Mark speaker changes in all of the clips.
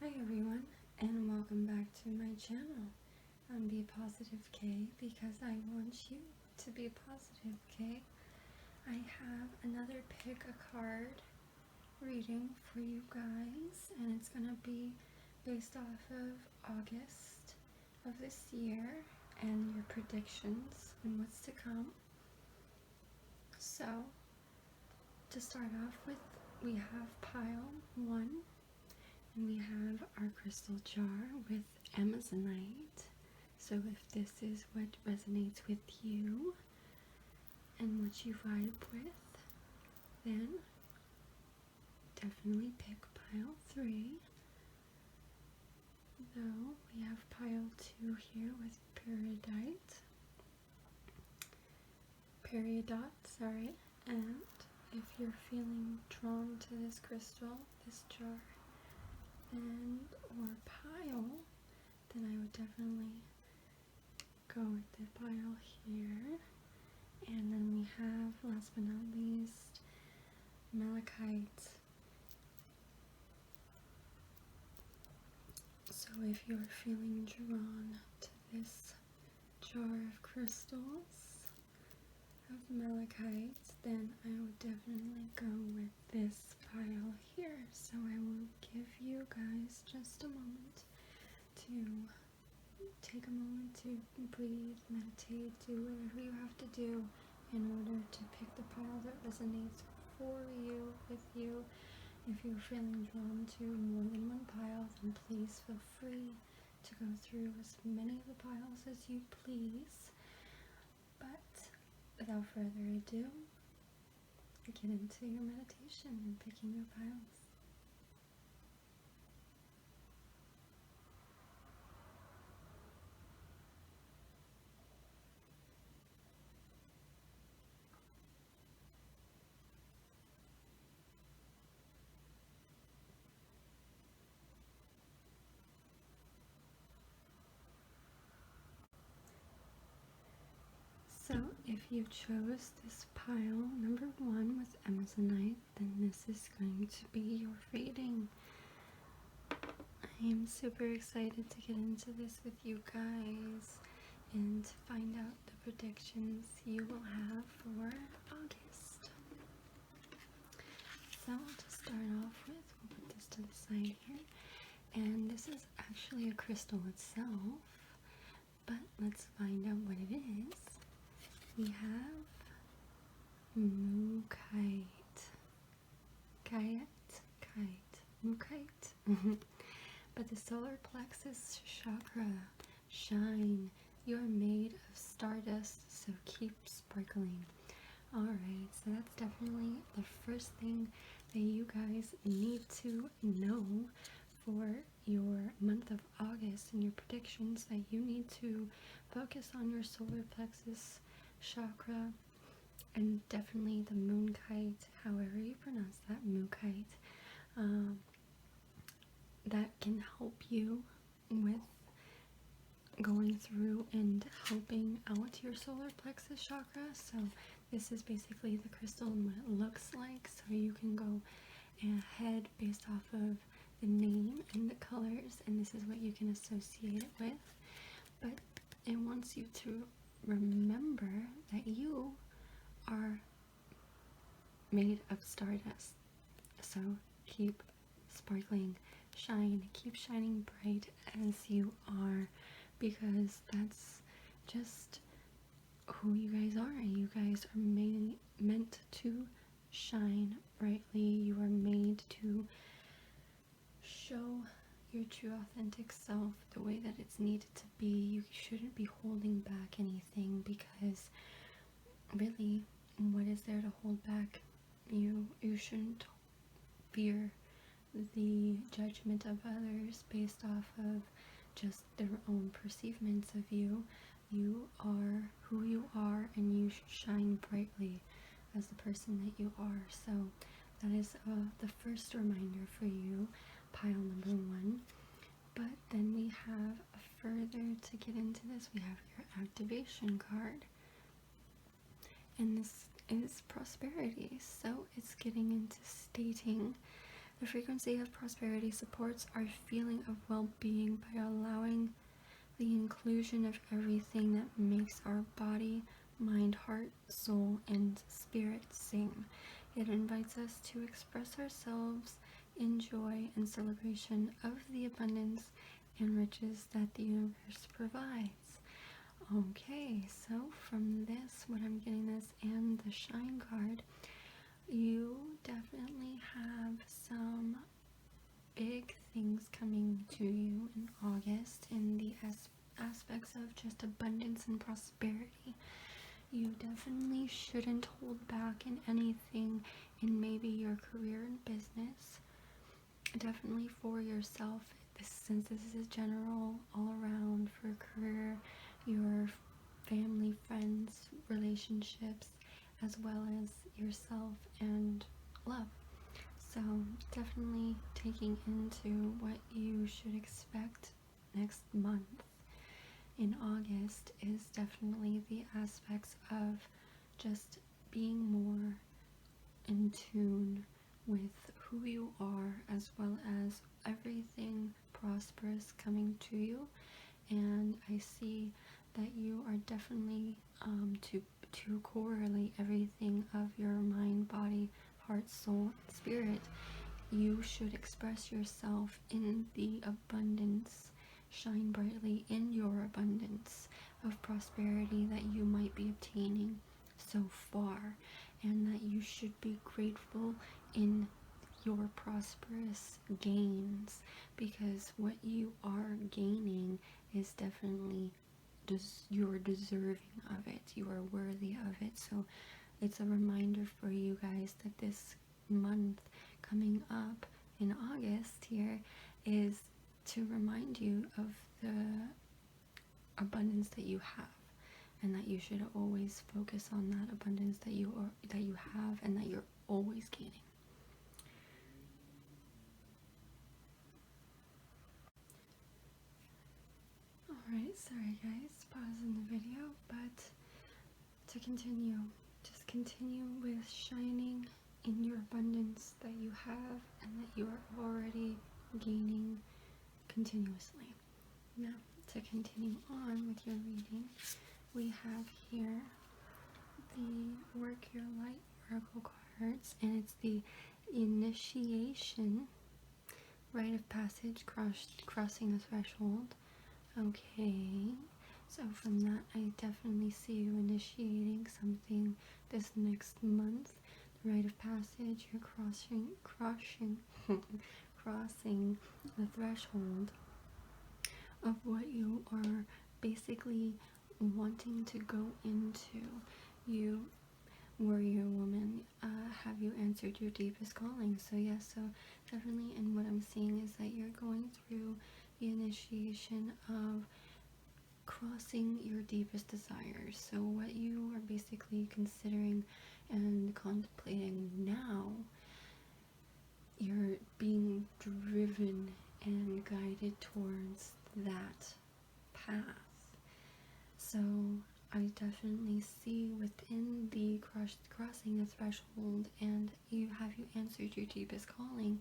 Speaker 1: Hi everyone, and welcome back to my channel. I'm BePositive K because I want you to be positive, K. I have another pick a card reading for you guys, and it's gonna be based off of August of this year and your predictions and what's to come. So, to start off with, we have pile 1. And we have our crystal jar with Amazonite. So if this is what resonates with you and what you vibe with, then definitely pick pile 3. Though we have pile 2 here with Peridot, sorry. And if you're feeling drawn to this crystal, this jar, or pile, then I would definitely go with the pile here. And then we have, last but not least, Malachite. So if you're feeling drawn to this jar of crystals of Malachite, then I would definitely go with this pile here. So I will give you guys just a moment to take a moment to breathe, meditate, do whatever you have to do in order to pick the pile that resonates for you, with you. If you're feeling drawn to more than one pile, then please feel free to go through as many of the piles as you please. But without further ado, get into your meditation and picking your piles. So if you chose this pile number 1 with Amazonite, then this is going to be your reading. I am super excited to get into this with you guys and to find out the predictions you will have for August. So to start off with, we'll put this to the side here. And this is actually a crystal itself, but let's find out what it is. We have Malachite. Malachite. But the solar plexus chakra, shine. You are made of stardust, so keep sparkling. Alright, so that's definitely the first thing that you guys need to know for your month of August and your predictions, that you need to focus on your solar plexus chakra and definitely the moonkite, however you pronounce that, moonkite. That can help you with going through and helping out your solar plexus chakra. So this is basically the crystal and what it looks like, so you can go ahead based off of the name and the colors, and this is what you can associate it with. But it wants you to remember that you are made of stardust, so keep sparkling, shine, keep shining bright as you are, because that's just who you guys are. You guys are meant to shine brightly. You are made to show your true authentic self the way that it's needed to be. You shouldn't be holding back anything, because really, what is there to hold back? You shouldn't fear the judgment of others based off of just their own perceivements of you. You are who you are, and you shine brightly as the person that you are. So that is the first reminder for you, pile number 1. But then we have further to get into this, we have your activation card, and this is prosperity. So it's getting into stating The frequency of prosperity supports our feeling of well-being by allowing the inclusion of everything that makes our body, mind, heart, soul, and spirit sing. It invites us to express ourselves in joy and celebration of the abundance and riches that the universe provides. Okay, so from this, what I'm getting this and the Shine card, you definitely have some big things coming to you in August in the aspects of just abundance and prosperity. You definitely shouldn't hold back in anything in maybe your career and business. Definitely for yourself, since this is general all around for career, your family, friends, relationships, as well as yourself and love. So definitely taking into what you should expect next month in August is definitely the aspects of just being more in tune with who you are, as well as everything prosperous coming to you. And I see that you are definitely to correlate everything of your mind, body, heart, soul, and spirit. You should express yourself in the abundance, shine brightly in your abundance of prosperity that you might be obtaining so far, and that you should be grateful in your prosperous gains, because what you are gaining is definitely you're deserving of it, you are worthy of it. So it's a reminder for you guys that this month coming up in August here is to remind you of the abundance that you have, and that you should always focus on that abundance that you have and that you're always gaining. Alright, sorry guys, pausing the video, but to continue, just continue with shining in your abundance that you have and that you are already gaining continuously. Now, to continue on with your reading, we have here the Work Your Light Oracle cards, and it's the Initiation, Rite of Passage, Crossing the Threshold. Okay, so from that, I definitely see you initiating something this next month. The Rite of Passage, you're crossing the threshold of what you are basically wanting to go into. You, warrior woman, have you answered your deepest calling? So yes, so definitely, and what I'm seeing is that you're going through the initiation of crossing your deepest desires. So what you are basically considering and contemplating now, you're being driven and guided towards that path. So I definitely see within the crossing the threshold and you answered your deepest calling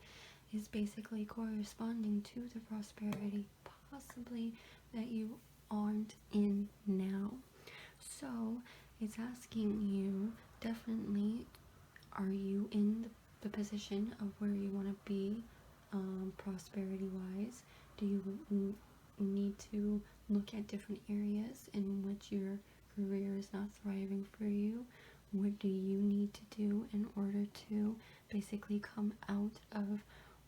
Speaker 1: is basically corresponding to the prosperity possibly that you aren't in now. So it's asking you, definitely, are you in the position of where you want to be prosperity wise? Do you need to look at different areas in which your career is not thriving for you? What do you need to do in order to basically come out of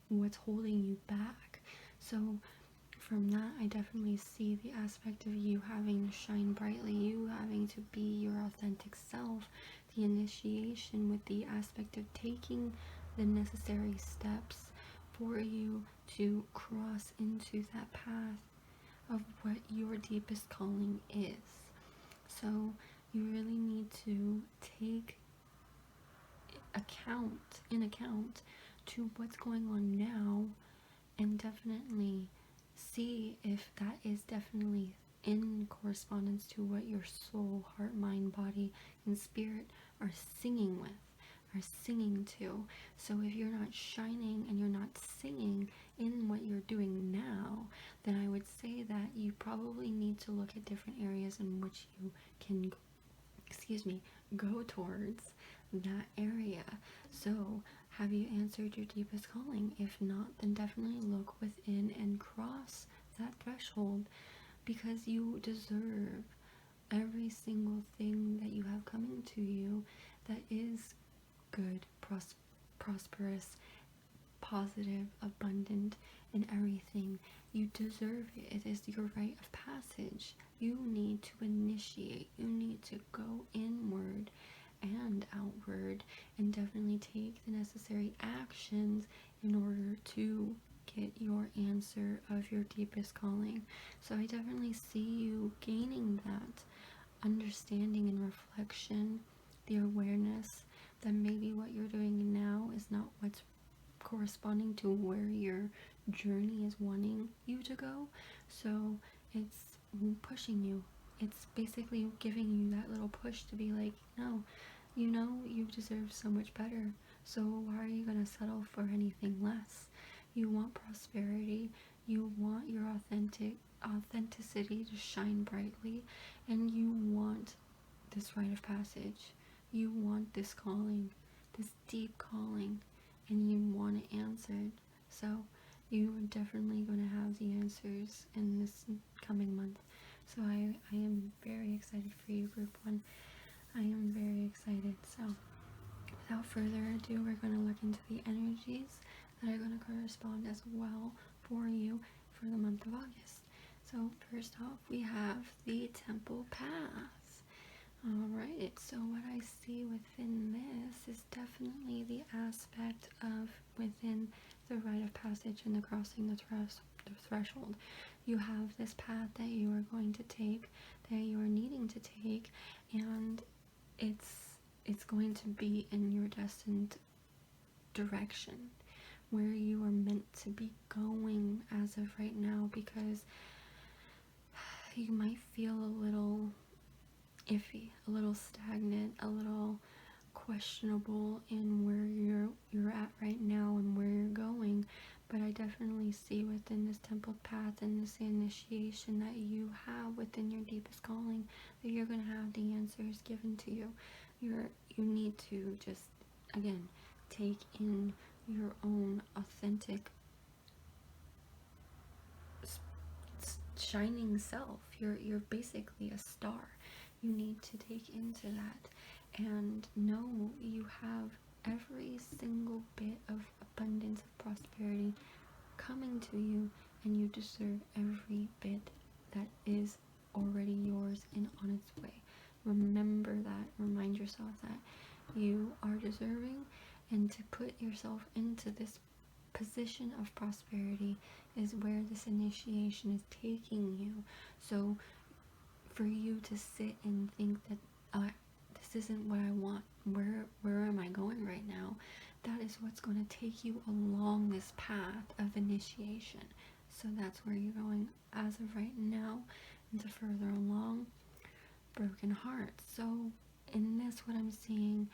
Speaker 1: what's holding you back? So from that, I definitely see the aspect of you having to shine brightly, you having to be your authentic self, the initiation with the aspect of taking the necessary steps for you to cross into that path of what your deepest calling is. So you really need to take account to what's going on now, and definitely see if that is definitely in correspondence to what your soul, heart, mind, body, and spirit are singing with, are singing to. So if you're not shining and you're not you're doing now, then I would say that you probably need to look at different areas in which you can, go towards that area. So, have you answered your deepest calling? If not, then definitely look within and cross that threshold, because you deserve every single thing that you have coming to you that is good, prosperous, positive, abundant, and everything. You deserve it. It is your rite of passage. You need to initiate. You need to go inward and outward and definitely take the necessary actions in order to get your answer of your deepest calling. So I definitely see you gaining that understanding and reflection, the awareness that maybe what you're doing now is not what's corresponding to where your journey is wanting you to go. So it's pushing you. It's basically giving you that little push to be like, no, you deserve so much better. So why are you going to settle for anything less? You want prosperity. You want your authenticity to shine brightly, and you want this rite of passage. You want this calling, this deep calling, and you want it answered. So you are definitely going to have the answers in this coming month. So I am very excited for you, Group 1. I am very excited. So without further ado, we're going to look into the energies that are going to correspond as well for you for the month of August. So first off, we have the Temple Path. Alright, so what I see within this is definitely the aspect of within the rite of passage and the crossing the threshold. You have this path that you are going to take, that you are needing to take, and it's going to be in your destined direction, where you are meant to be going as of right now, because you might feel a little iffy, a little stagnant, a little questionable in where you're at right now and where you're going. But I definitely see within this temple path and this initiation that you have within your deepest calling, that you're going to have the answers given to you. You need to just, again, take in your own authentic shining self. You're basically a star. You need to take into that and know you have every single bit of abundance, of prosperity coming to you, and you deserve every bit that is already yours and on its way. Remember that. Remind yourself that you are deserving, and to put yourself into this position of prosperity is where this initiation is taking you. So for you to sit and think that this isn't what I want, where am I going right now, that is what's going to take you along this path of initiation. So that's where you're going as of right now, and to further along, broken hearts. So in this, what I'm seeing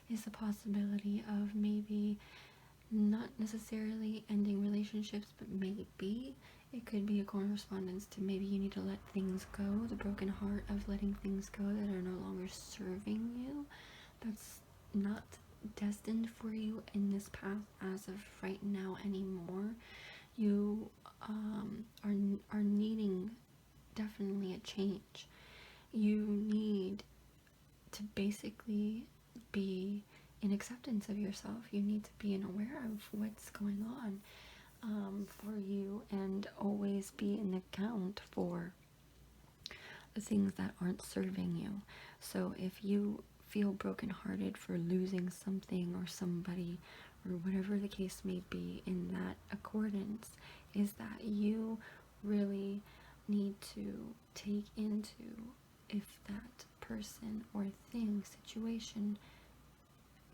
Speaker 1: is the possibility of maybe not necessarily ending relationships, but maybe it could be a correspondence to maybe you need to let things go, the broken heart of letting things go that are no longer serving you, that's not destined for you in this path as of right now anymore. You are needing definitely a change. You need to basically be in acceptance of yourself. You need to be aware of what's going on for you, and always be an account for the things that aren't serving you. So if you feel brokenhearted for losing something or somebody, or whatever the case may be, in that accordance is that you really need to take into if that person or thing, situation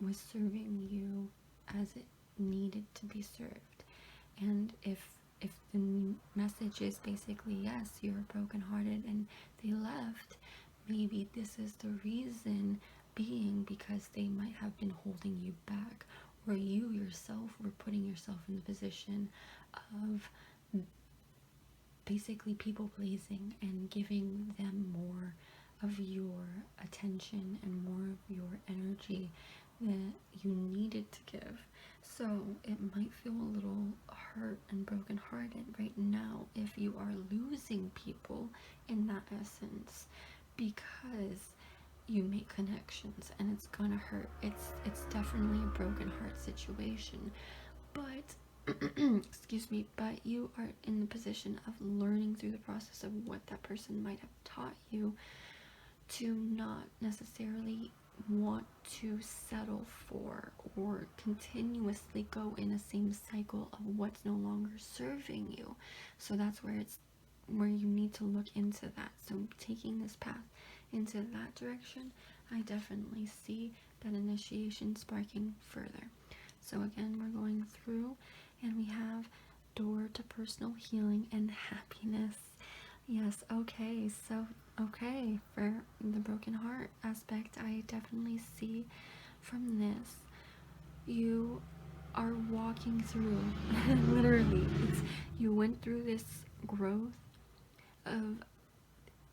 Speaker 1: was serving you as it needed to be served. And if the message is basically, yes, you're brokenhearted and they left, maybe this is the reason being because they might have been holding you back, or you yourself were putting yourself in the position of basically people pleasing and giving them more of your attention and more of your energy that you needed to give. So it might feel a little hurt and brokenhearted right now if you are losing people in that essence, because you make connections and it's gonna hurt. It's definitely a broken heart situation, but excuse me, but you are in the position of learning through the process of what that person might have taught you to not necessarily want to settle for or continuously go in the same cycle of what's no longer serving you. So that's where you need to look into that. So taking this path into that direction, I definitely see that initiation sparking further. So again, we're going through and we have door to personal healing and happiness. Yes, okay, so okay, for the broken heart aspect, I definitely see from this you are walking through literally, you went through this growth of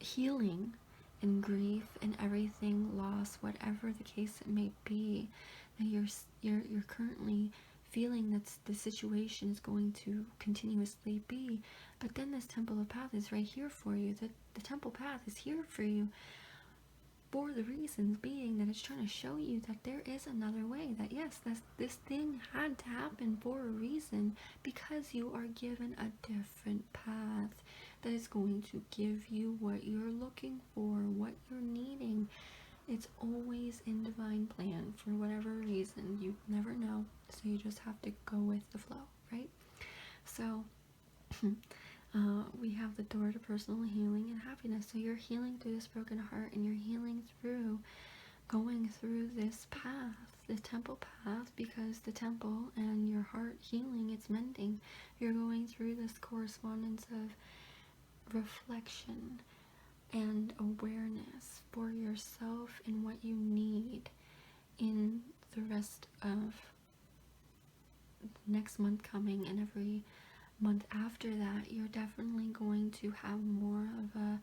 Speaker 1: healing and grief and everything, loss, whatever the case it may be, that you're currently feeling that the situation is going to continuously be. But then this temple of path is right here for you. The temple path is here for you for the reasons being that it's trying to show you that there is another way, that yes, this thing had to happen for a reason, because you are given a different path that is going to give you what you're looking for, what you're needing. It's always in divine plan for whatever reason. You never know, so you just have to go with the flow, right? So we have the door to personal healing and happiness. So you're healing through this broken heart, and you're healing through going through this path, the temple path, because the temple and your heart healing, it's mending. You're going through this correspondence of reflection and awareness for yourself and what you need in the rest of next month coming, and every month after that. You're definitely going to have more of a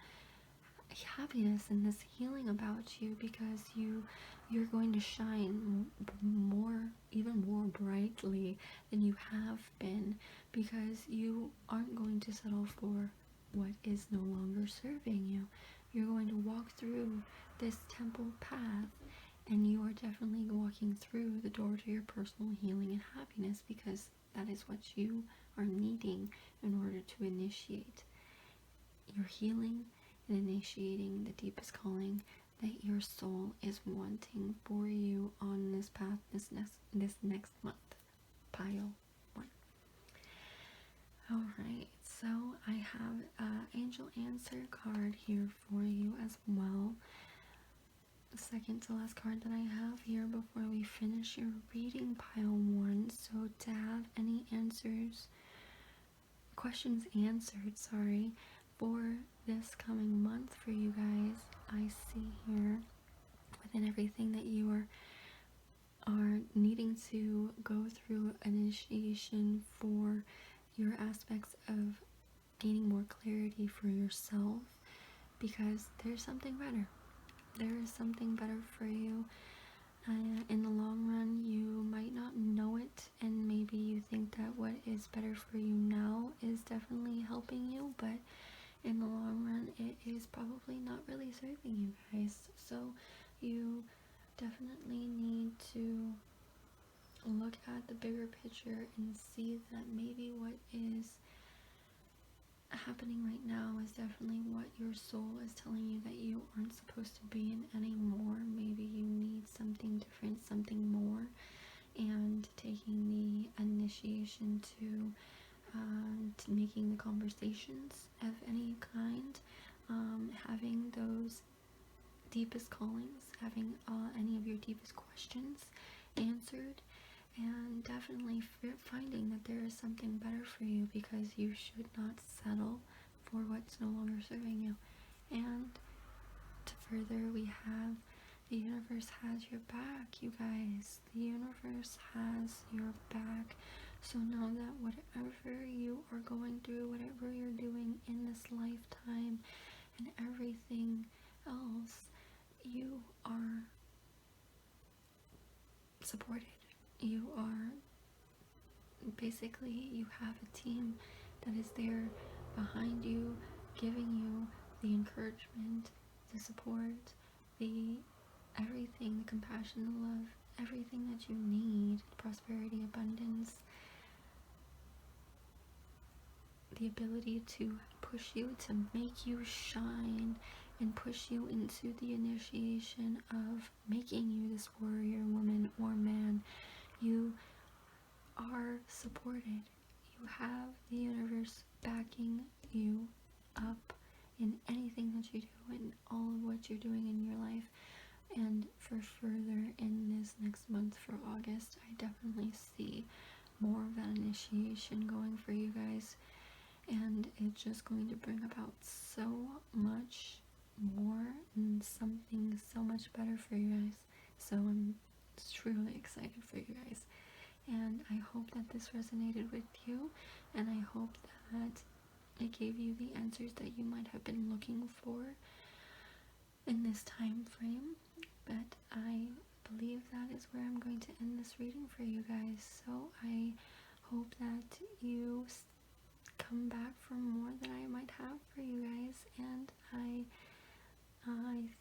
Speaker 1: happiness and this healing about you, because you're going to shine more, even more brightly than you have been, because you aren't going to settle for what is no longer serving you. You're going to walk through this temple path, and you are definitely walking through the door to your personal healing and happiness, because that is what you are needing in order to initiate your healing and initiating the deepest calling that your soul is wanting for you on this path, this next month. Pile 1. Alright, so I have an angel answer card here for you as well. The second to last card that I have here before we finish your reading, pile 1. So to have any questions answered, for this coming month for you guys, I see here within everything that you are needing to go through initiation for your aspects of gaining more clarity for yourself, because there's something better. There is something better for you. In the long run, you might not know it, and maybe you think that what is better for you now is definitely helping you, but in the long run, it is probably not really serving you guys. So you definitely need to look at the bigger picture and see that maybe what is happening right now is definitely what your soul is telling you that you aren't supposed to be in anymore. Maybe you need something different, something more, and taking the initiation to making the conversations of any kind, having those deepest callings, having any of your deepest questions answered, and definitely finding that there is something better for you, because you should not settle for what's no longer serving you. And to further, we have the universe has your back, you guys. The universe has your back So know that whatever you are going through, whatever you're doing in this lifetime, and everything else, you are supported. You are basically, you have a team that is there behind you, giving you the encouragement, the support, the everything, the compassion, the love, everything that you need, prosperity, abundance, the ability to push you, to make you shine, and push you into the initiation of making you this warrior woman or man. You are supported. You have the universe backing you up in anything that you do, in all of what you're doing in your life. And for further in this next month, for August, I definitely see more of that initiation going for you guys, and it's just going to bring about so much more and something so much better for you guys. So I'm truly excited for you guys, and I hope that this resonated with you, and I hope that it gave you the answers that you might have been looking for in this time frame. But I believe that is where I'm going to end this reading for you guys. So I hope that you come back for more that I might have for you guys, and I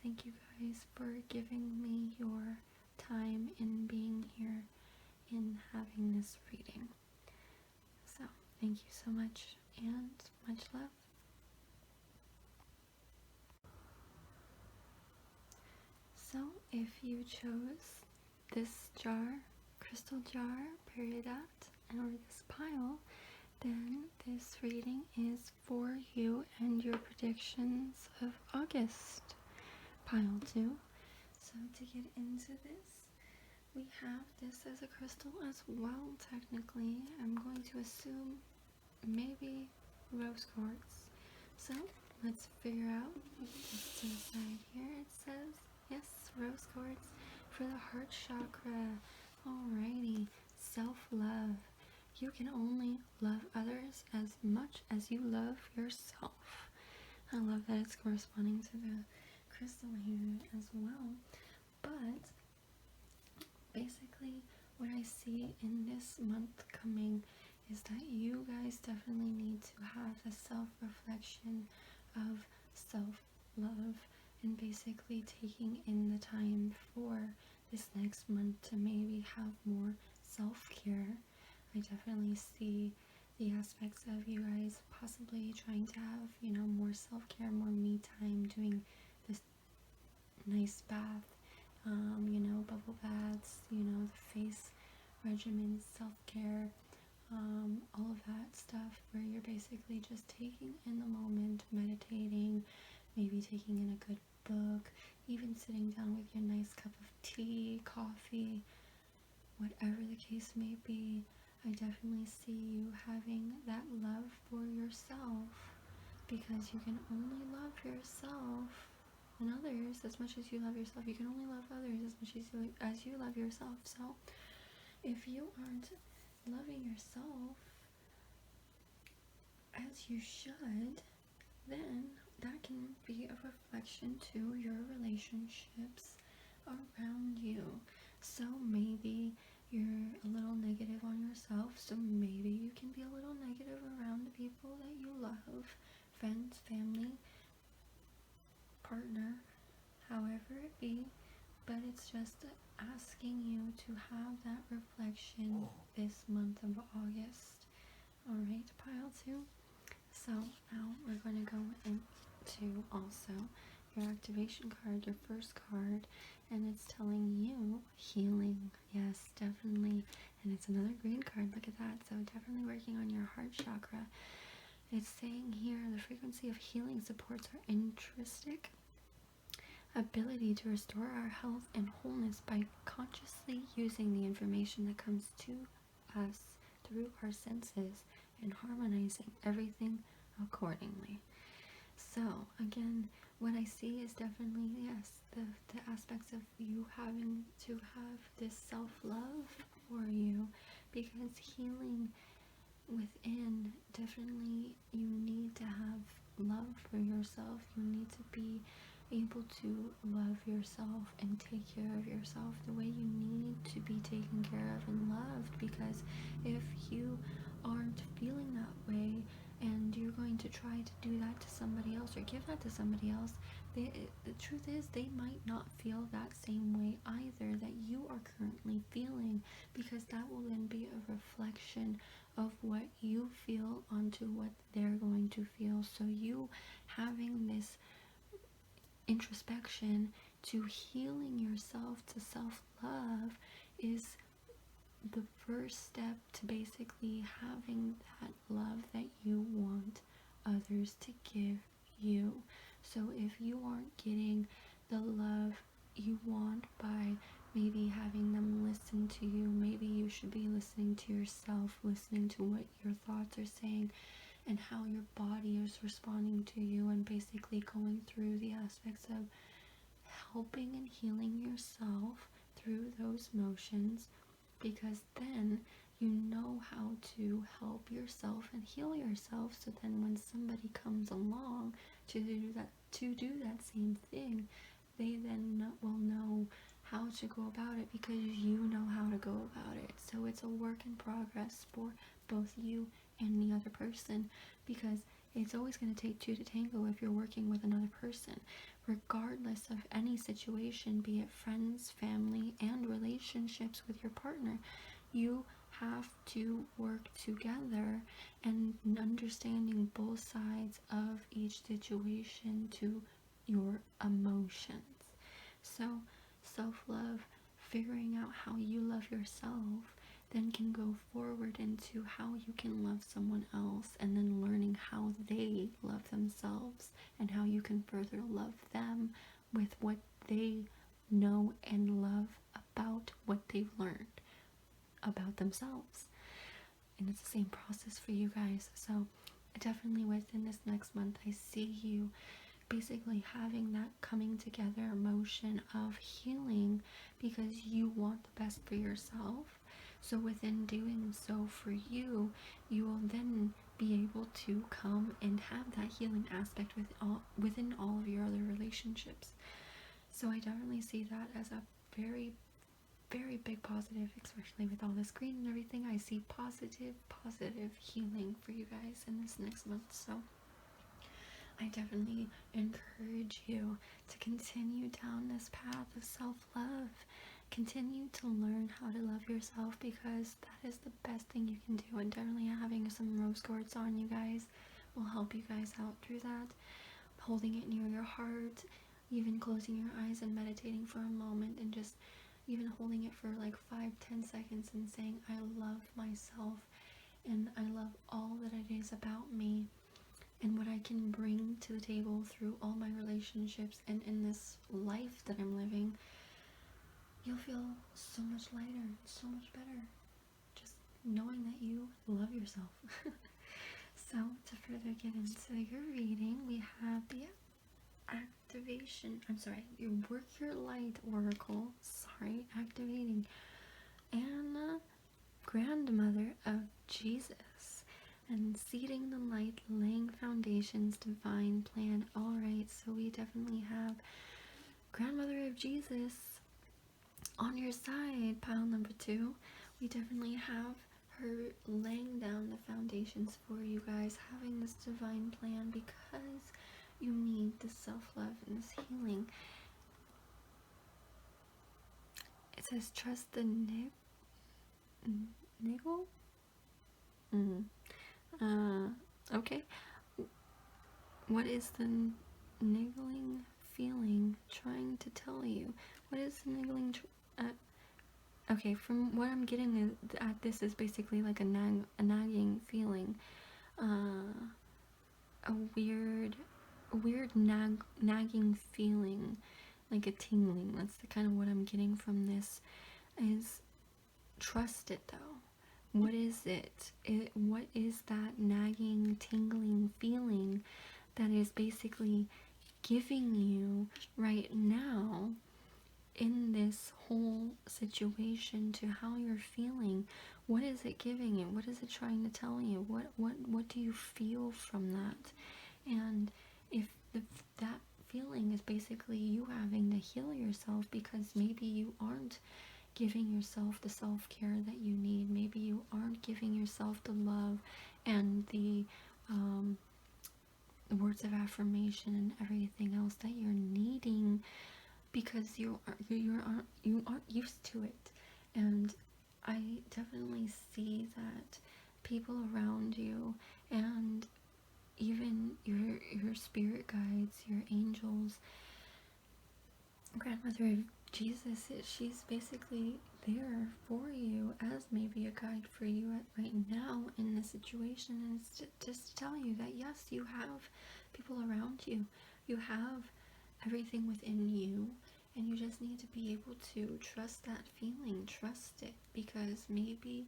Speaker 1: thank you guys for giving me your time in being here, in having this reading. So thank you so much, and much love. So if you chose this jar, crystal jar, Peridot, or this pile, then this reading is for you and your predictions of August. Pile 2. So to get into this, we have this as a crystal as well, technically. I'm going to assume maybe rose quartz. So let's figure out. Just to the side here, it says, yes, rose quartz for the heart chakra. Alrighty, self-love. You can only love others as much as you love yourself. I love that it's corresponding to the crystal here as well. But basically what I see in this month coming is that you guys definitely need to have a self-reflection of self-love, and basically taking in the time for this next month to maybe have more self-care. I definitely see the aspects of you guys possibly trying to have, more self-care, more me time, doing this nice bath, bubble baths, the face regimen, self-care, all of that stuff, where you're basically just taking in the moment, meditating, maybe taking in a good book, even sitting down with your nice cup of tea, coffee, whatever the case may be. I definitely see you having that love for yourself, because you can only love yourself and others as much as you love yourself. You can only love others as much as you love yourself. So if you aren't loving yourself as you should, then that can be a reflection to your relationships around you. So maybe you're a little negative on yourself, so maybe you can be a little negative around the people that you love, friends, family, partner, however it be. But it's just asking you to have that reflection this month of August. Alright, pile 2. So now we're going to go into also your activation card, your first card, and it's telling you healing. Yes, definitely. And it's another green card. Look at that. So definitely working on your heart chakra. It's saying here the frequency of healing supports our intrinsic ability to restore our health and wholeness by consciously using the information that comes to us through our senses and harmonizing everything accordingly. So again, what I see is definitely, yes, the aspects of you having to have this self-love for you, because healing within, definitely you need to have love for yourself. You need to be able to love yourself and take care of yourself the way you need to be taken care of and loved, because if you aren't feeling that way and you're going to try to do that to somebody else or give that to somebody else, the truth is they might not feel that same way either that you are currently feeling, because that will then be a reflection of what you feel onto what they're going to feel. So you having this introspection to healing yourself to self-love is the first step to basically having that love that you want others to give you. So if you aren't getting the love you want by maybe having them listen to you, maybe you should be listening to yourself, listening to what your thoughts are saying and how your body is responding to you, and basically going through the aspects of helping and healing yourself through those motions, because then you know how to help yourself and heal yourself. So then when somebody comes along to do that same thing, they then will know how to go about it because you know how to go about it. So it's a work in progress for both you and the other person, because it's always going to take two to tango if you're working with another person, regardless of any situation, be it friends, family, and relationships with your partner. You have to work together and understanding both sides of each situation to your emotions. So self-love, figuring out how you love yourself, then can go forward into how you can love someone else, and then learning how they love themselves and how you can further love them with what they know and love about what they've learned about themselves. And it's the same process for you guys. So definitely within this next month, I see you basically having that coming together emotion of healing, because you want the best for yourself. So within doing so for you, you will then be able to come and have that healing aspect within all of your other relationships. So I definitely see that as a very, very big positive, especially with all this green and everything. I see positive healing for you guys in this next month. So I definitely encourage you to continue down this path of self-love. Continue to learn how to love yourself, because that is the best thing you can do. And definitely having some rose quartz on you guys will help you guys out through that. Holding it near your heart, even closing your eyes and meditating for a moment, and just even holding it for like 5-10 seconds and saying, I love myself and I love all that it is about me and what I can bring to the table through all my relationships and in this life that I'm living. You'll feel so much lighter, so much better, just knowing that you love yourself. So to further get into your reading, we have the your Work Your Light Oracle, activating Anna, grandmother of Jesus, and seeding the light, laying foundations, divine plan. Alright, so we definitely have grandmother of Jesus on your side, pile number 2. We definitely have her laying down the foundations for you guys, having this divine plan, because you need this self-love and this healing. It says trust the niggle? Okay. What is the niggling feeling trying to tell you? What is the niggling okay, from what I'm getting at, this is basically like a nagging feeling. A weird nagging feeling, like a tingling. That's the kind of what I'm getting from this. Is trust it though. What is it? What is that nagging, tingling feeling that is basically giving you right now in this whole situation to how you're feeling? What is it giving you? What is it trying to tell you? What do you feel from that? And if that feeling is basically you having to heal yourself because maybe you aren't giving yourself the self-care that you need, maybe you aren't giving yourself the love and the words of affirmation and everything else that you're needing because you aren't used to it. And I definitely see that people around you and even your spirit guides, your angels, grandmother of Jesus, she's basically there for you as maybe a guide for you right now in this situation, and it's just to tell you that yes, you have people around you, you have everything within you, and you just need to be able to trust that feeling, trust it, because maybe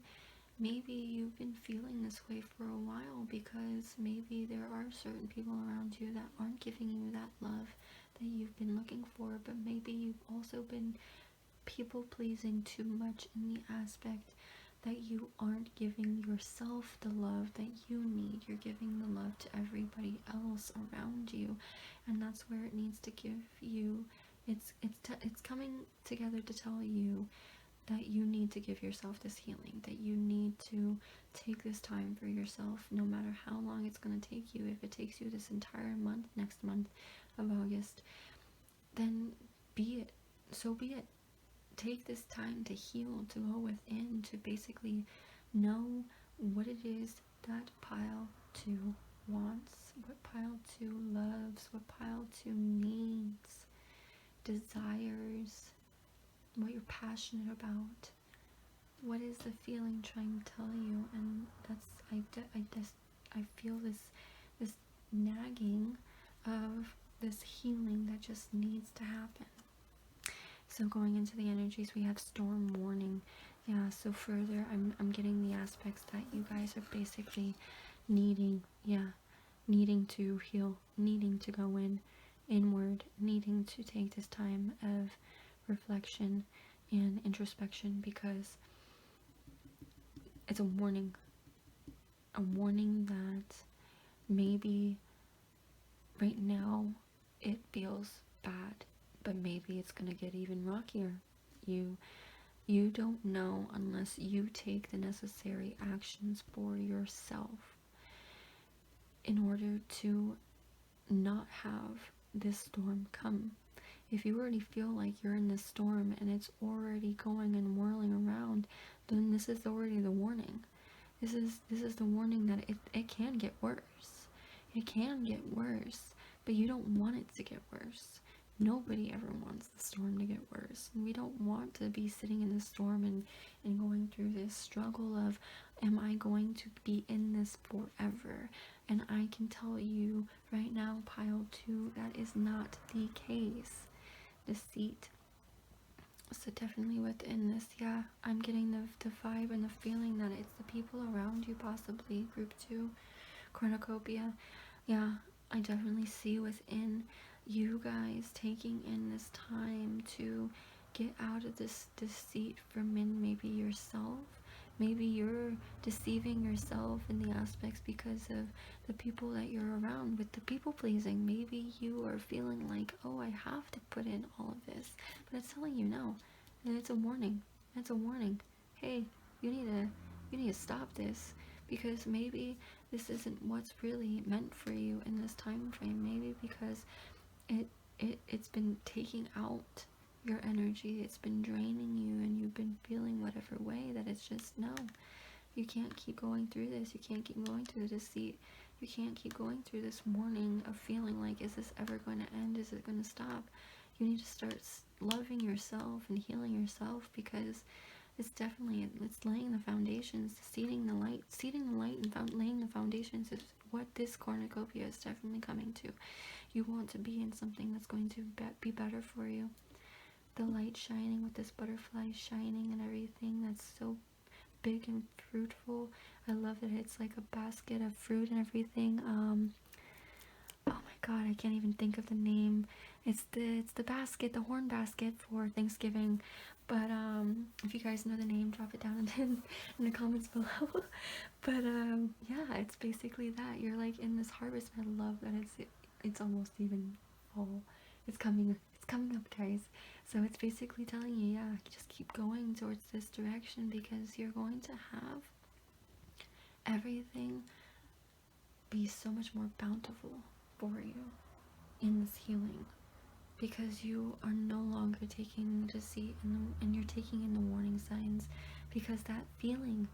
Speaker 1: you've been feeling this way for a while because maybe there are certain people around you that aren't giving you that love that you've been looking for, but maybe you've also been people pleasing too much in the aspect that you aren't giving yourself the love that you need. You're giving the love to everybody else around you, and that's where it needs to give you. It's coming together to tell you that you need to give yourself this healing, that you need to take this time for yourself, no matter how long it's going to take you. If it takes you this entire month, next month of August, then be it. So be it. Take this time to heal, to go within, to basically know what it is that pile 2 wants, what pile 2 loves, what pile 2 needs, desires, what you're passionate about. What is the feeling trying to tell you? And that's I feel this nagging of this healing that just needs to happen. So going into the energies, we have storm warning. Yeah, so further I'm getting the aspects that you guys are basically needing to heal, needing to go inward, needing to take this time of reflection and introspection, because it's a warning that maybe right now it feels bad, but maybe it's gonna get even rockier. You don't know unless you take the necessary actions for yourself in order to not have this storm come. If you already feel like you're in this storm and it's already going and whirling around, then this is already the warning. This is the warning that it can get worse. It can get worse, but you don't want it to get worse. Nobody ever wants the storm to get worse. We don't want to be sitting in the storm and going through this struggle of, am I going to be in this forever? And I can tell you right now, pile 2, that is not the case. Deceit. So definitely within this, yeah, I'm getting the vibe and the feeling that it's the people around you, possibly group 2 cornucopia. Yeah, I definitely see within you guys taking in this time to get out of this deceit from maybe yourself. Maybe you're deceiving yourself in the aspects because of the people that you're around with the people pleasing. Maybe you are feeling like, oh, I have to put in all of this, but it's telling you no. And it's a warning. It's a warning. Hey, you need to stop this, because maybe this isn't what's really meant for you in this time frame. Maybe because it's been taking out your energy, it's been draining you, and you've been feeling whatever way that it's just, no, you can't keep going through this. You can't keep going through the deceit. You can't keep going through this warning of feeling like, is this ever going to end? Is it going to stop? You need to start loving yourself and healing yourself, because it's laying the foundations, seeding the light and laying the foundations is what this cornucopia is definitely coming to. You want to be in something that's going to be better for you. The light shining with this butterfly shining and everything, that's so big and fruitful. I love that it's like a basket of fruit and everything. Oh my God, I can't even think of the name. It's the basket, the horn basket for Thanksgiving. But if you guys know the name, drop it down in the comments below. But yeah, it's basically that. You're like in this harvest. I love that it's almost even fall. It's coming up, guys. So it's basically telling you, yeah, just keep going towards this direction, because you're going to have everything be so much more bountiful for you in this healing, because you are no longer taking deceit and you're taking in the warning signs, because that feeling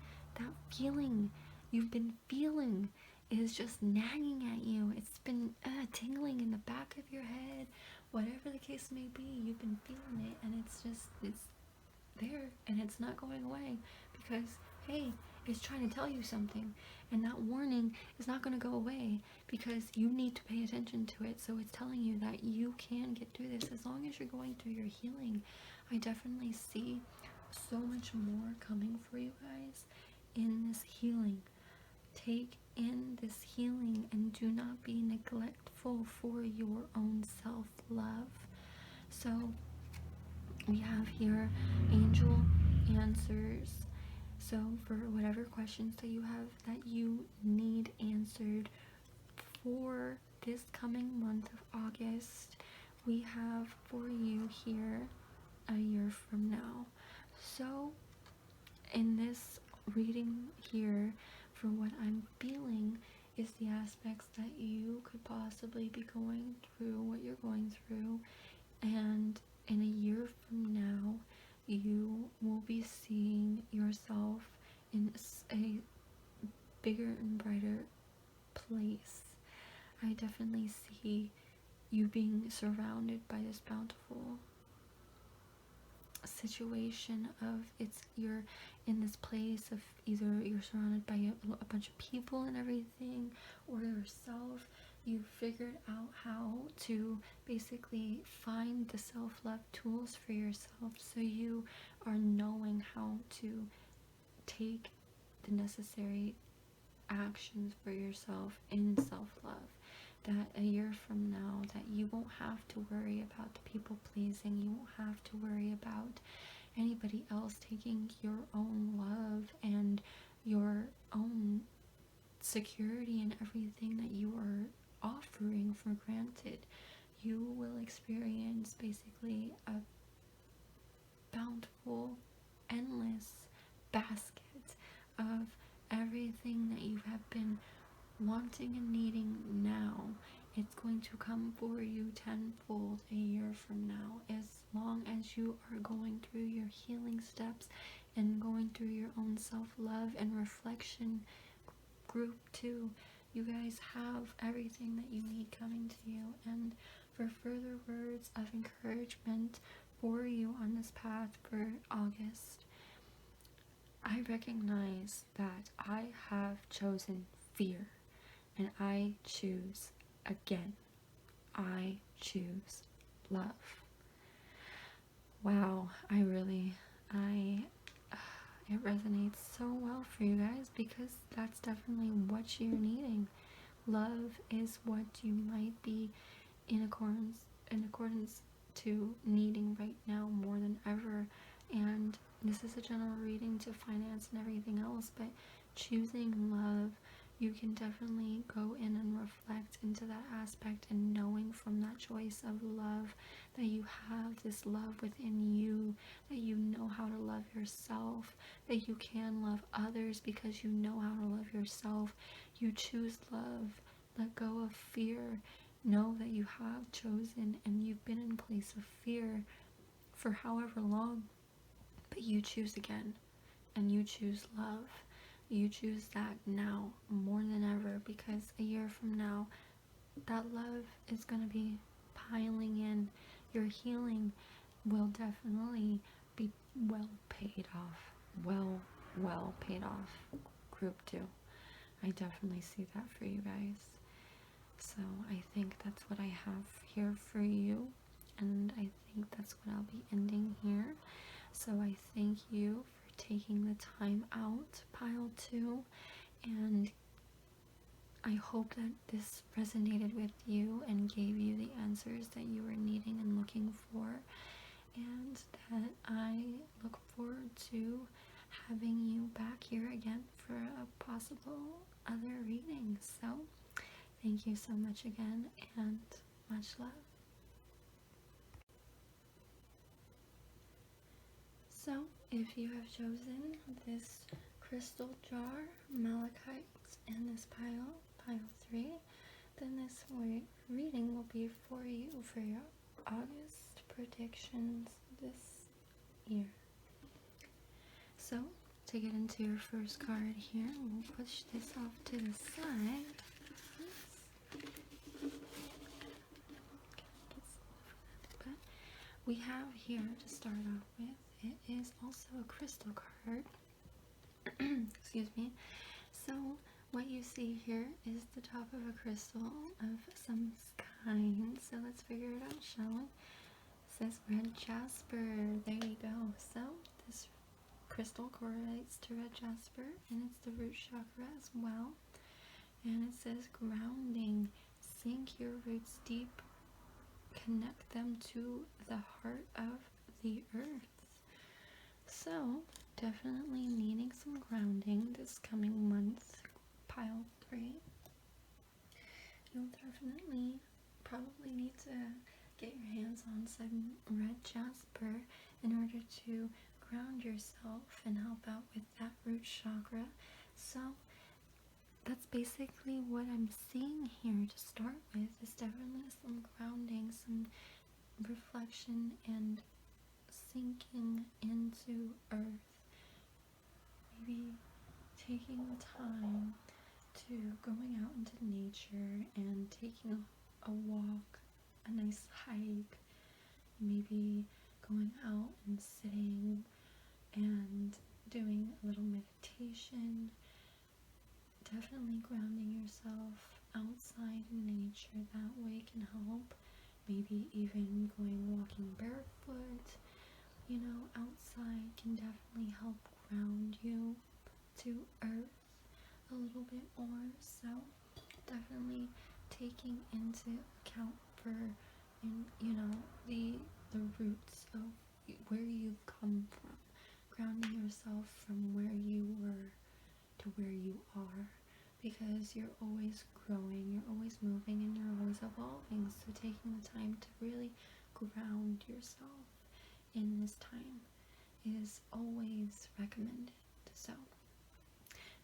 Speaker 1: you've been feeling is just nagging at you. It's been tingling in the back of your head, whatever the case may be. You've been feeling it, and it's there, and it's not going away, because hey, it's trying to tell you something, and that warning is not going to go away, because you need to pay attention to it. So it's telling you that you can get through this as long as you're going through your healing. I definitely see so much more coming for you guys in this healing. Take in this healing and do not be neglectful for your own self-love. So we have here angel answers. So for whatever questions that you have that you need answered for this coming month of August, we have for you here a year from now. So in this reading here, for what I'm feeling is the aspects that you could possibly be going through, what you're going through, and in a year from now, you will be seeing yourself in a bigger and brighter place. I definitely see you being surrounded by this bountiful situation of you're in this place of either you're surrounded by a bunch of people and everything, or yourself. You figured out how to basically find the self-love tools for yourself, so you are knowing how to take the necessary actions for yourself in self-love, that a year from now that you won't have to worry about the people pleasing, you won't have to worry about anybody else taking your own love and your own security and everything that you are offering for granted. You will experience basically a bountiful, endless basket of everything that you have been wanting and needing now. It's going to come for you tenfold a year from now, as long as you are going through your healing steps and going through your own self-love and reflection group too. You guys have everything that you need coming to you. And for further words of encouragement for you on this path for August, I recognize that I have chosen fear, and I choose again. I choose love. Wow, it resonates so well for you guys, because that's definitely what you're needing. Love is what you might be in accordance to needing right now more than ever. And this is a general reading to finance and everything else, but choosing love, you can definitely go in and reflect into that aspect, and knowing from that choice of love that you have this love within you, that you know how to love yourself, that you can love others because you know how to love yourself. You choose love. Let go of fear. Know that you have chosen, and you've been in a place of fear for however long, but you choose again, and you choose love. You choose that now more than ever, because a year from now, that love is going to be piling in. Your healing will definitely be well paid off. Well paid off. Group 2. I definitely see that for you guys. So I think that's what I have here for you, and I think that's what I'll be ending here. So I thank you for taking the time out, pile 2, and I hope that this resonated with you and gave you the answers that you were needing and looking for, and that I look forward to having you back here again for a possible other reading. So thank you so much again, and much love. So if you have chosen this crystal jar, Malachite, and this pile 3, then this reading will be for you for your August predictions this year. So, to get into your first card here, we'll push this off to the side. But we have here, to start off with, it is also a crystal card. Excuse me. So, what you see here is the top of a crystal of some kind. So let's figure it out, shall we? It says red jasper. There you go. So this crystal correlates to red jasper, and it's the root chakra as well. And it says grounding. Sink your roots deep. Connect them to the heart of the earth. So definitely needing some grounding this coming month. Pile 3. You'll definitely probably need to get your hands on some red jasper in order to ground yourself and help out with that root chakra. So that's basically what I'm seeing here to start with, is definitely some grounding, some reflection, and sinking into earth. Maybe taking the time to going out into nature and taking a walk, a nice hike, maybe going out and sitting and doing a little meditation. Definitely grounding yourself outside in nature, that way can help. Maybe even walking barefoot, outside can definitely help ground you to earth a little bit more. So definitely taking into account for the roots of where you've come from, grounding yourself from where you were to where you are, because you're always growing, you're always moving, and you're always evolving. So taking the time to really ground yourself in this time is always recommended. So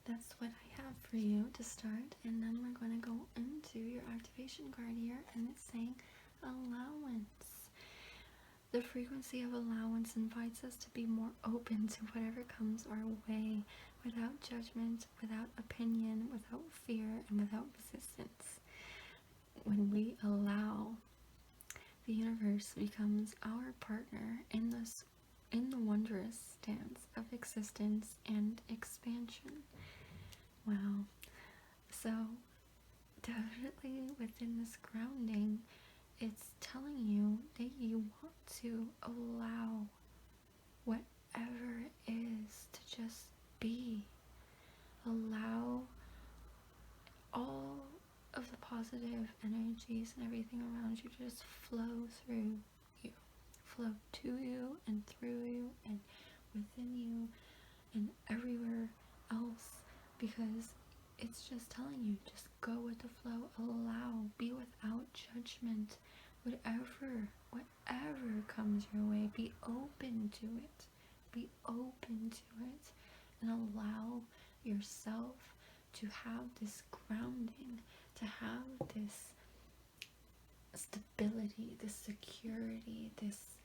Speaker 1: that's what I have for you to start, and then we're going to go into your activation card here, and it's saying allowance. The frequency of allowance invites us to be more open to whatever comes our way, without judgment, without opinion, without fear, and without resistance. When we allow, the universe becomes our partner in the wondrous dance of existence and expansion. Wow. So definitely within this grounding, it's telling you that you want to allow whatever it is to just be. Allow all of the positive energies and everything around you to just flow through you. Flow to you and through you and within you and everywhere else, because it's just telling you, just go with the flow, allow, be without judgment. Whatever comes your way, be open to it. Be open to it and allow yourself to have this grounding, to have this stability, this security, this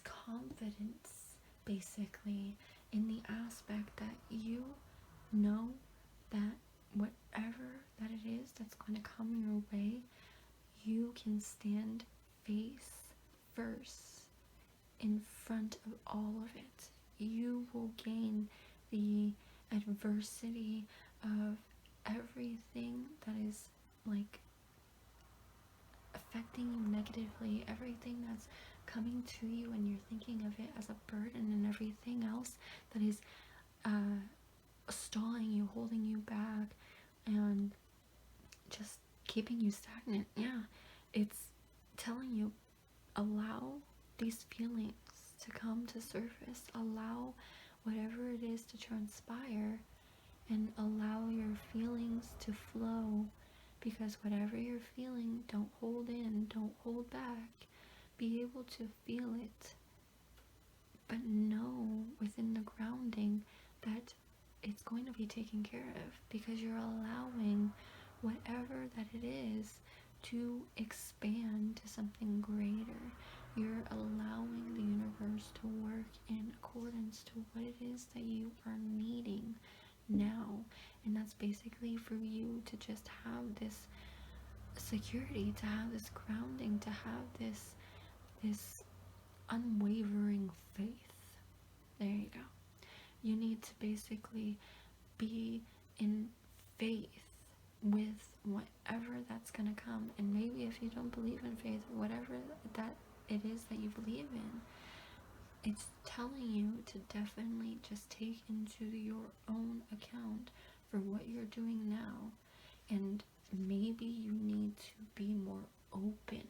Speaker 1: confidence, basically, in the aspect that you know that whatever that it is that's going to come your way, you can stand face first in front of all of it. You will gain the adversity of everything that is affecting you negatively, everything that's coming to you and you're thinking of it as a burden, and everything else that is stalling you, holding you back, and just keeping you stagnant. Yeah, it's telling you, allow these feelings to come to surface, allow whatever it is to transpire, and allow your feelings to flow, because whatever you're feeling, don't hold in, don't hold back. Be able to feel it, but know within the grounding that it's going to be taken care of, because you're allowing whatever that it is to expand to something greater. You're allowing the universe to work in accordance to what it is that you are needing now. And that's basically for you to just have this security, to have this grounding, to have this unwavering faith. There you go. You need to basically be in faith with whatever that's gonna come. And maybe if you don't believe in faith, whatever that it is that you believe in, it's telling you to definitely just take into your own account for what you're doing now. And maybe you need to be more open.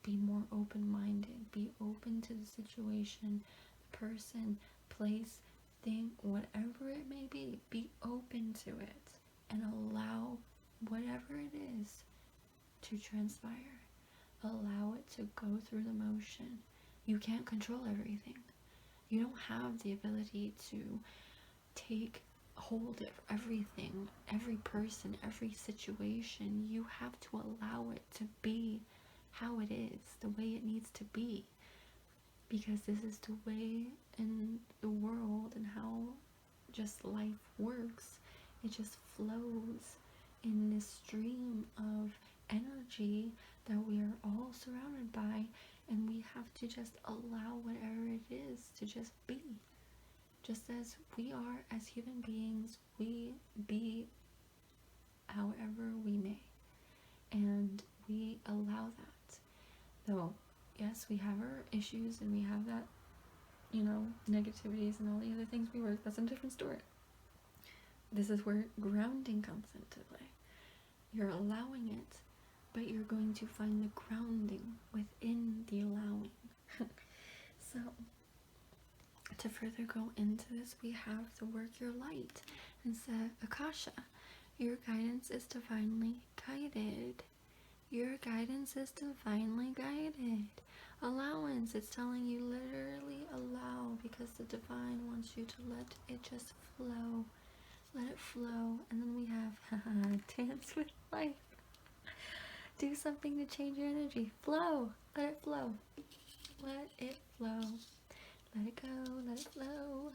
Speaker 1: Be more open-minded. Be open to the situation, the person, place, thing, whatever it may be. Be open to it and allow whatever it is to transpire. Allow it to go through the motion. You can't control everything. You don't have the ability to take hold of everything, every person, every situation. You have to allow it to be how it is, the way it needs to be, because this is the way in the world and how just life works. It just flows in this stream of energy that we are all surrounded by, and we have to just allow whatever it is to just be. Just as we are as human beings, we be however we may, and we allow that. Though, yes, we have our issues and we have that, negativities and all the other things we work. That's a different story. This is where grounding comes into play. You're allowing it, but you're going to find the grounding within the allowing. So, to further go into this, we have to work your light and say, Akasha, your guidance is divinely guided. Your guidance is divinely guided. Allowance, it's telling you literally allow, because the divine wants you to let it just flow. Let it flow. And then we have dance with life. Do something to change your energy. Flow. Let it flow. Let it flow. Let it go. Let it flow.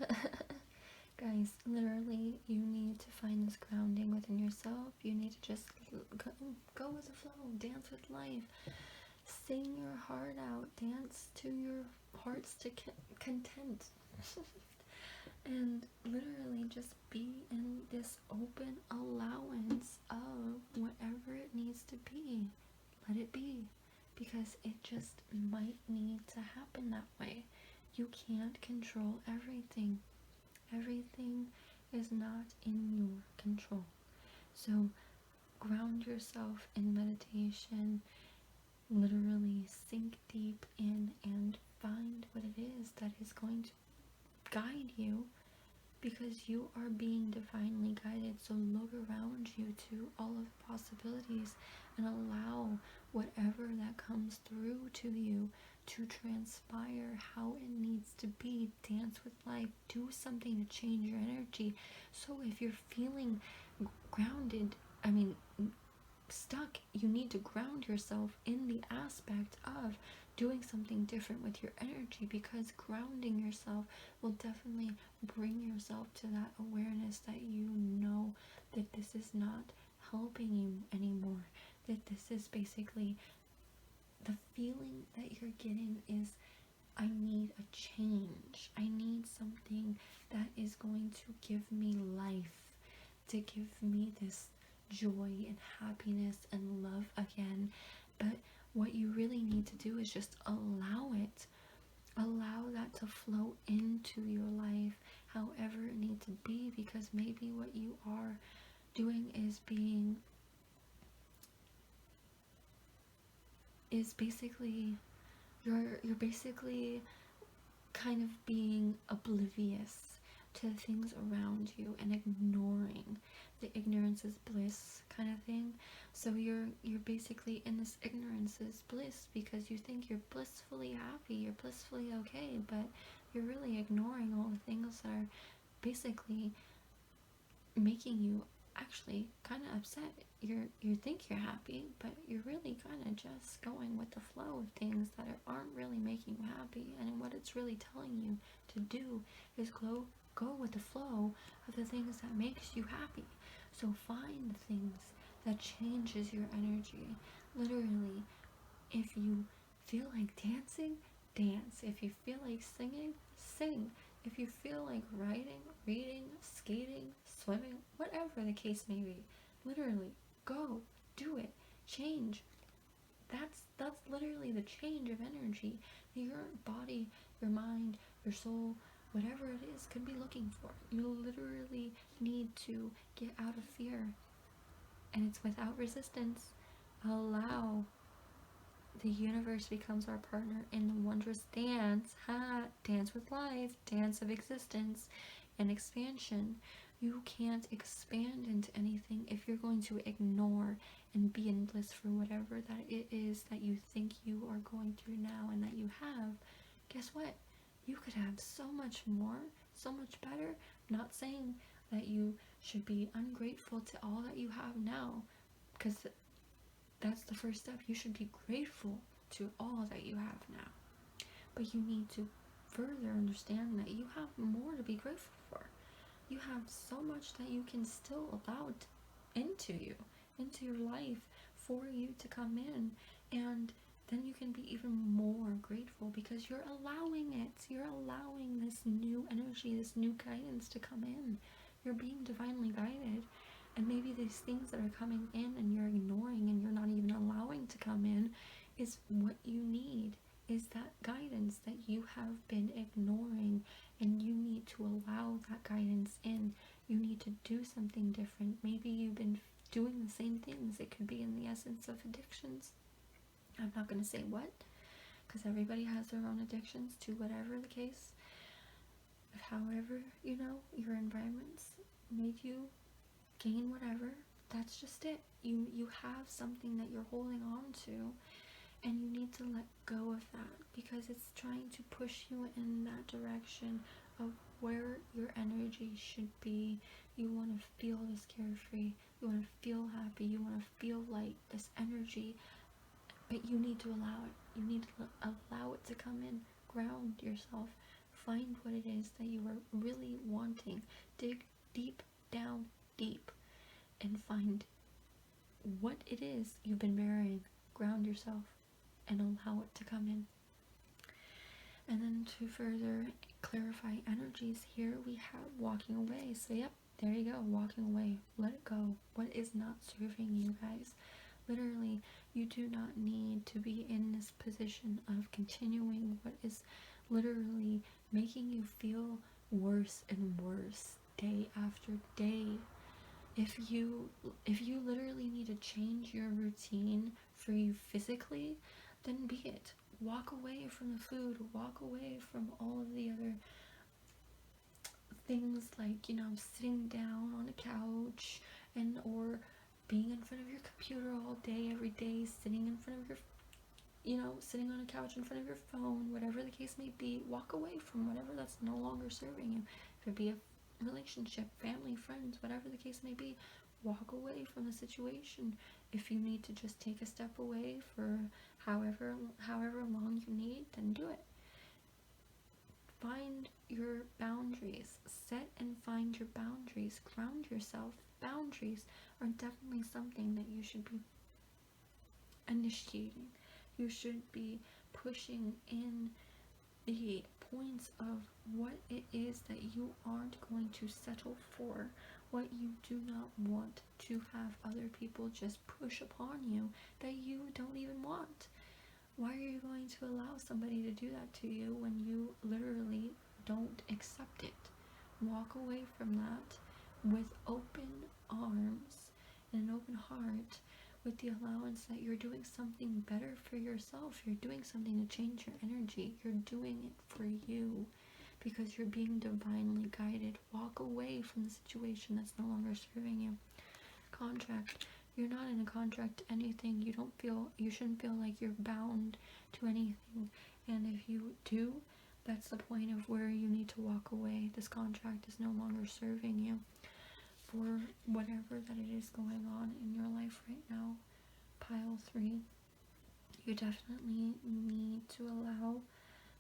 Speaker 1: Guys, literally, you need to find this grounding within yourself. You need to just go with the flow. Dance with life. Sing your heart out. Dance to your heart's content. And literally just be in this open allowance of whatever it needs to be. Let it be. Because it just might need to happen that way. You can't control everything. Everything is not in your control. So ground yourself in meditation. Literally sink deep in and find what it is that is going to guide you, because you are being divinely guided. So look around you to all of the possibilities and allow whatever that comes through to you to transpire how it needs to be. Dance with life. Do something to change your energy. So if you're feeling grounded, stuck, you need to ground yourself in the aspect of doing something different with your energy, because grounding yourself will definitely bring yourself to that awareness that you know that this is not helping you anymore, that this is basically the feeling that you're getting is, I need a change. I need something that is going to give me life, to give me this joy and happiness and love again. But what you really need to do is just allow it. Allow that to flow into your life however it needs to be, because maybe what you are doing is basically you're basically kind of being oblivious to the things around you and ignoring the ignorance is bliss kind of thing. So you're basically in this ignorance is bliss because you think you're blissfully happy, you're blissfully okay, but you're really ignoring all the things that are basically making you actually kind of upset. You think you're happy, but you're really kind of just going with the flow of things that aren't really making you happy. And what it's really telling you to do is go with the flow of the things that makes you happy. So find the things that changes your energy. Literally, if you feel like dancing, dance. If you feel like singing, sing. If you feel like writing, reading, skating, swimming, whatever the case may be, literally go, do it, change. That's literally the change of energy that your body, your mind, your soul, whatever it is, could be looking for. You literally need to get out of fear, and it's without resistance. Allow the universe becomes our partner in the wondrous dance, dance with life, dance of existence and expansion. You can't expand into anything if you're going to ignore and be in bliss for whatever that it is that you think you are going through now and that you have. Guess what? You could have so much more, so much better. I'm not saying that you should be ungrateful to all that you have now, because that's the first step. You should be grateful to all that you have now. But you need to further understand that you have more to be grateful for. You have so much that you can still allow into you, into your life, for you to come in. And then you can be even more grateful because you're allowing it. You're allowing this new energy, this new guidance to come in. You're being divinely guided. And maybe these things that are coming in and you're ignoring and you're not even allowing to come in is what you need, is that guidance that you have been ignoring, and you need to allow that guidance in. You need to do something different. Maybe you've been doing the same things. It could be in the essence of addictions. I'm not going to say what, because everybody has their own addictions to whatever the case. However, your environments made you gain whatever, that's just it. You have something that you're holding on to, and you need to let go of that because it's trying to push you in that direction of where your energy should be. You want to feel this carefree, you want to feel happy, you want to feel light, this energy, but you need to allow it. You need to allow it to come in. Ground yourself. Find what it is that you are really wanting. Dig deep down deep and find what it is you've been burying. Ground yourself and allow it to come in. And then to further clarify energies, here we have walking away. So yep, there you go, walking away. Let it go. What is not serving you, guys? Literally, you do not need to be in this position of continuing what is literally making you feel worse and worse day after day. If you literally need to change your routine for you physically, then be it. Walk away from the food, walk away from all of the other things like, sitting down on a couch or being in front of your computer all day, every day, sitting in front of your sitting on a couch in front of your phone, whatever the case may be. Walk away from whatever that's no longer serving you. If it be a relationship, family, friends, whatever the case may be, walk away from the situation. If you need to just take a step away for however long you need, then do it. Find your boundaries. Set and find your boundaries. Ground yourself. Boundaries are definitely something that you should be initiating. You should be pushing in the points of what it is that you aren't going to settle for, what you do not want to have other people just push upon you that you don't even want. Why are you going to allow somebody to do that to you when you literally don't accept it? Walk away from that with open arms and an open heart, with the allowance that you're doing something better for yourself. You're doing something to change your energy. You're doing it for you because you're being divinely guided. Walk away from the situation that's no longer serving you. Contract. You're not in a contract to anything. You shouldn't feel like you're bound to anything. And if you do, that's the point of where you need to walk away. This contract is no longer serving you for whatever that it is going on in your life right now. Pile 3. You definitely need to allow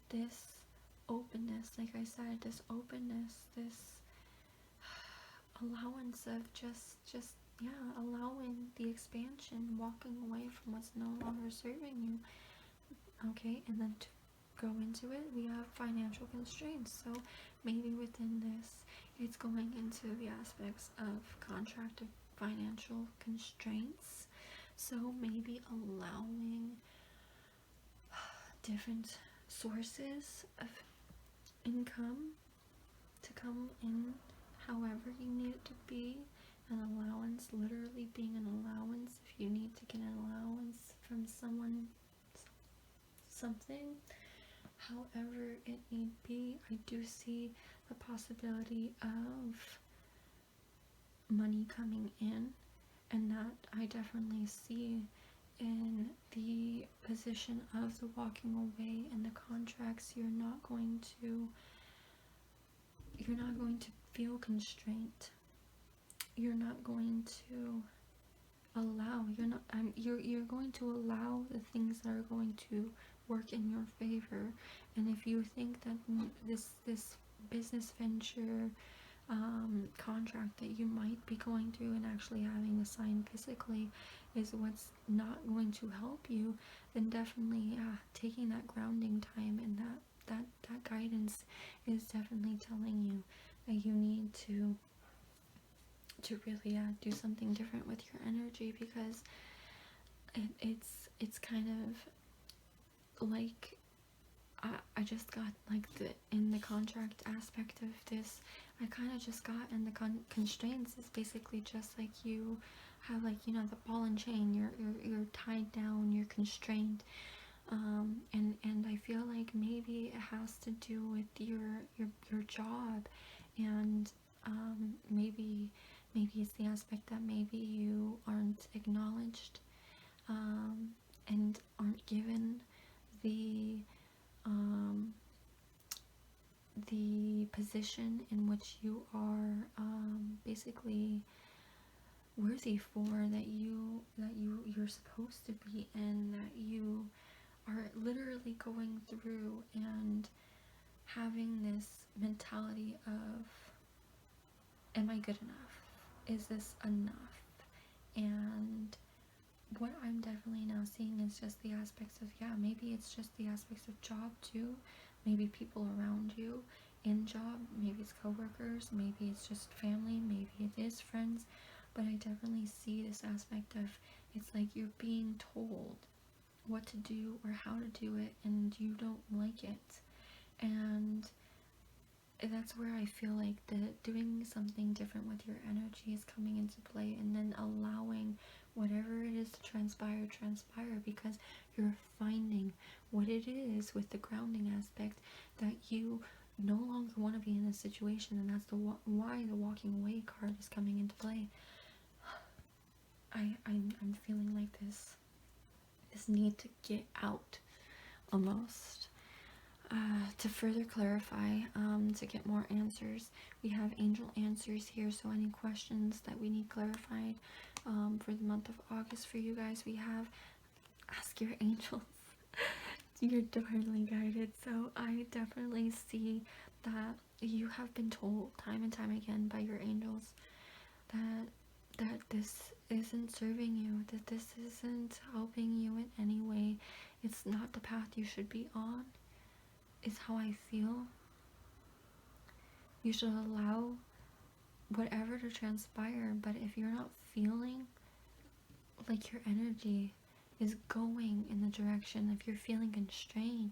Speaker 1: this openness, like I said, this openness, this allowance of just allowing the expansion, walking away from what's no longer serving you. Okay, and then to go into it, we have financial constraints. So maybe within this, it's going into the aspects of contract of financial constraints. So maybe allowing different sources of income to come in however you need it to be. An allowance, literally being an allowance. If you need to get an allowance from someone, something, however it need be, I do see the possibility of money coming in, and that I definitely see in the position of the walking away and the contracts. You're not going to feel constraint. You're not going to allow, you're going to allow the things that are going to work in your favor. And if you think that this business venture contract that you might be going through and actually having a sign physically is what's not going to help you, then definitely taking that grounding time and that guidance is definitely telling you that you need to really do something different with your energy, because it's kind of like I just got like in the contract aspect of this, I kind of just got in the constraints is basically just like you have, like, you know, the ball and chain, you're tied down, you're constrained, and I feel like maybe it has to do with your job, and maybe it's the aspect that maybe you aren't acknowledged, and aren't given the position in which you are basically worthy for, that you're supposed to be in, that you are literally going through and having this mentality of, am I good enough? Is this enough? And what I'm definitely now seeing is just the aspects of, maybe it's just the aspects of job too, maybe people around you in job, maybe it's coworkers, maybe it's just family, maybe it is friends, but I definitely see this aspect of, it's like you're being told what to do or how to do it, and you don't like it, and that's where I feel like doing something different with your energy is coming into play, and then allowing whatever it is to transpire, because you're finding what it is with the grounding aspect that you no longer want to be in this situation, and that's why the walking away card is coming into play. I'm feeling like this need to get out, almost. To further clarify, to get more answers, we have angel answers here, so any questions that we need clarified for the month of August for you guys, we have ask your angels. You're divinely guided. So I definitely see that you have been told time and time again by your angels that this isn't serving you, that this isn't helping you in any way, it's not the path you should be on, is how I feel. You should allow whatever to transpire, but if you're not feeling like your energy is going in the direction, if you're feeling constrained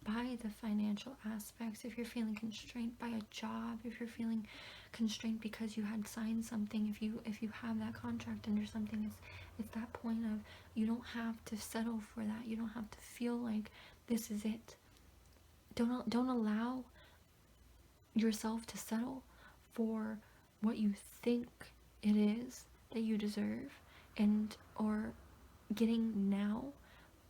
Speaker 1: by the financial aspects, if you're feeling constrained by a job, if you're feeling constrained because you had signed something. If you have that contract under something, it's that point of, you don't have to settle for that. You don't have to feel like this is it. Don't allow yourself to settle for what you think it is that you deserve and or getting now,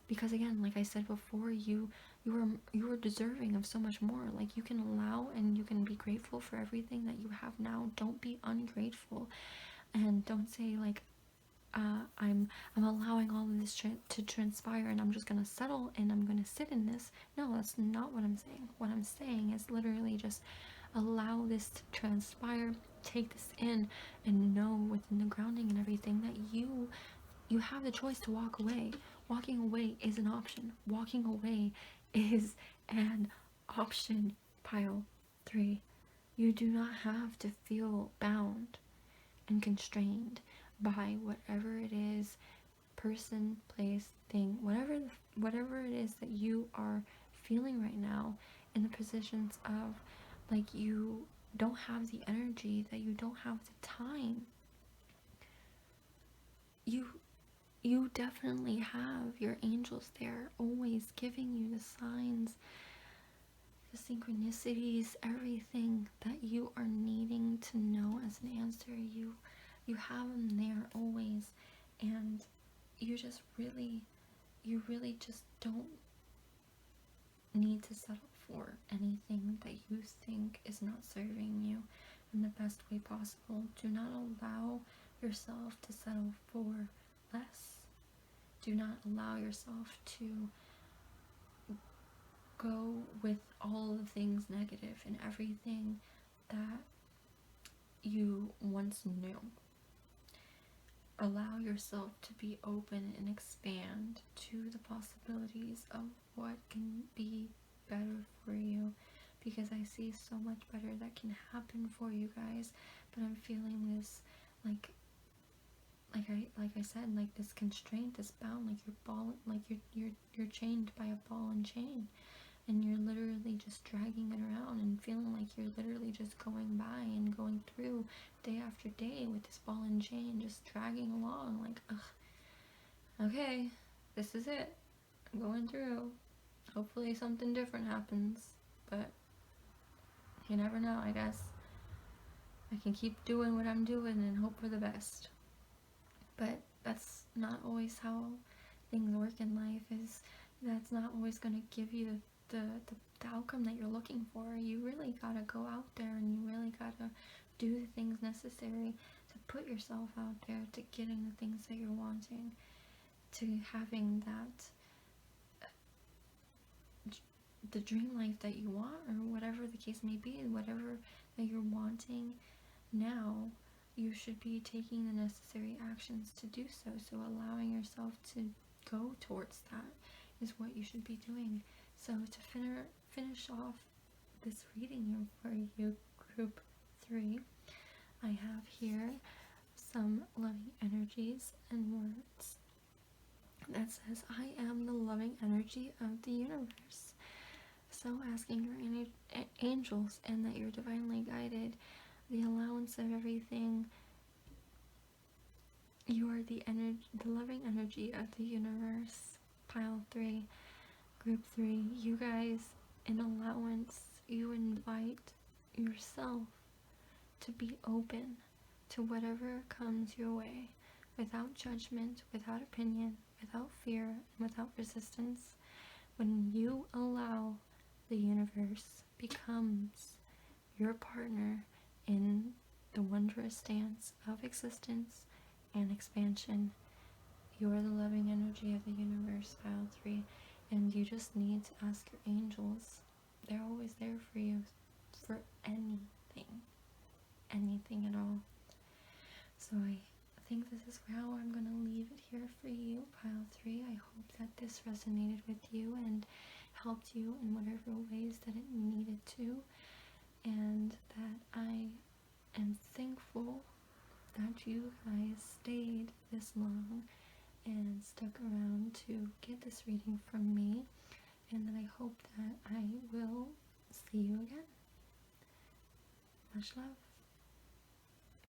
Speaker 1: because again, like I said before, you are deserving of so much more. Like, you can allow and you can be grateful for everything that you have now. Don't be ungrateful, and don't say like, I'm allowing all of this to transpire and I'm just gonna settle and I'm gonna sit in this. No, that's not what I'm saying. What I'm saying is literally just allow this to transpire, take this in, and know within the grounding and everything that you have the choice to walk away. Walking away is an option. Walking away is an option. Pile 3. You do not have to feel bound and constrained by whatever it is, person, place, thing, whatever it is that you are feeling right now, in the positions of like you don't have the energy, that you don't have the time. You definitely have your angels there, always giving you the signs, the synchronicities, everything that you are needing to know as an answer. You have them there always, and you really just don't need to settle for anything that you think is not serving you in the best way possible. Do not allow yourself to settle for less. Do not allow yourself to go with all the things negative and everything that you once knew. Allow yourself to be open and expand to the possibilities of what can be better for you, because I see so much better that can happen for you guys. But I'm feeling this like I said, like this constraint, this bound, like you're chained by a ball and chain, and you're literally just dragging it around and feeling like you're literally just going by and going through day after day with this ball and chain, just dragging along like, ugh, okay, this is it, I'm going through, hopefully something different happens, but you never know. I guess I can keep doing what I'm doing and hope for the best. But that's not always how things work in life. That's not always going to give you the outcome that you're looking for. You really gotta go out there and you really gotta do the things necessary to put yourself out there, to getting the things that you're wanting, to having that the dream life that you want, or whatever the case may be, whatever that you're wanting now. You should be taking the necessary actions to do so. So allowing yourself to go towards that is what you should be doing. So to finish off this reading for you, group 3, I have here some loving energies and words that says, I am the loving energy of the universe. So asking your angels and that you're divinely guided, the allowance of everything. You are the loving energy of the universe. Pile 3, group 3. You guys, in allowance, you invite yourself to be open to whatever comes your way, without judgment, without opinion, without fear, and without resistance. When you allow, the universe becomes your partner in the wondrous dance of existence and expansion. You are the loving energy of the universe, pile 3, and you just need to ask your angels. They're always there for you, for anything at all. So I think this is how I'm going to leave it here for you, pile 3. I hope that this resonated with you and helped you in whatever ways that it needed to, and that I am thankful that you guys stayed this long and stuck around to get this reading from me, and that I hope that I will see you again. Much love.